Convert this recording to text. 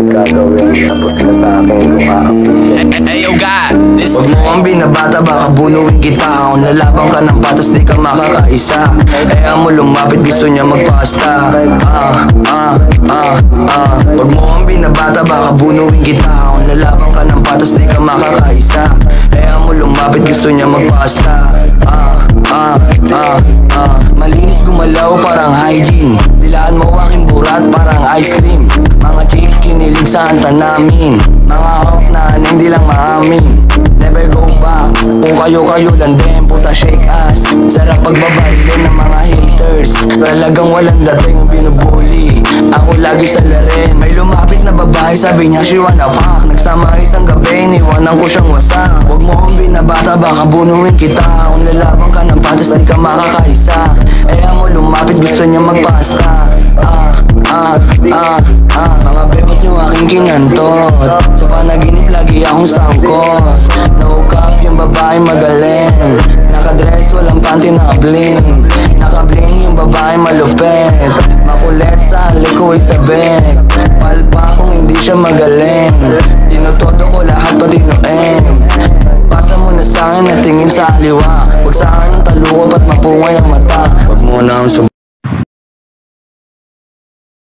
gagawin. Tapos ka sa akin kung aabutin. Ayo God, this Huwag mo ang binabata, baka bunuin kita. Kung nalabang ka ng patas, di ka makakaisa. Kaya mo lumapit, gusto niya magpasta. Huwag mo ang binabata, baka bunuin kita. Kung nalabang ka ng patas, di ka makakaisa. Kaya mo lumapit, gusto niya magpasta. Malinis gumalaw parang hygiene. Dilaan mo aking burat parang ice cream. Mga chick kinilig sa anta namin. Mga hop na hindi lang maamin. Never go back. Kung kayo lang din, puta shake ass. Sarap pagbabarilin ng mga haters. Talagang walang dating binubuli. Ako lagi sa larin. May lumapit na babae, sabi niya she wanna fuck. Nagsama isang gabi, iniwanan ko siyang wasak. Huwag mo akong binabata, baka bunuin kita. Kung lalabang ka ng patas, di ka makakaisa. Kaya mo lumapit, gusto niya magpasta. Mga bebot niyo aking kinantot. Sa panaginip lagi akong sangkot. No cap yung babae magaling. Nakadress walang panty naka-bling. Naka-bling yung babae malupit. Makulit sa halik ko isabek. Palpa kung hindi siya magaling. Tinutodo ko lahat pati noeng. Pasa mo na sa'kin at tingin sa aliwa. Huwag sa'kin ang talukop at mapungay ang mata. Huwag mo na ang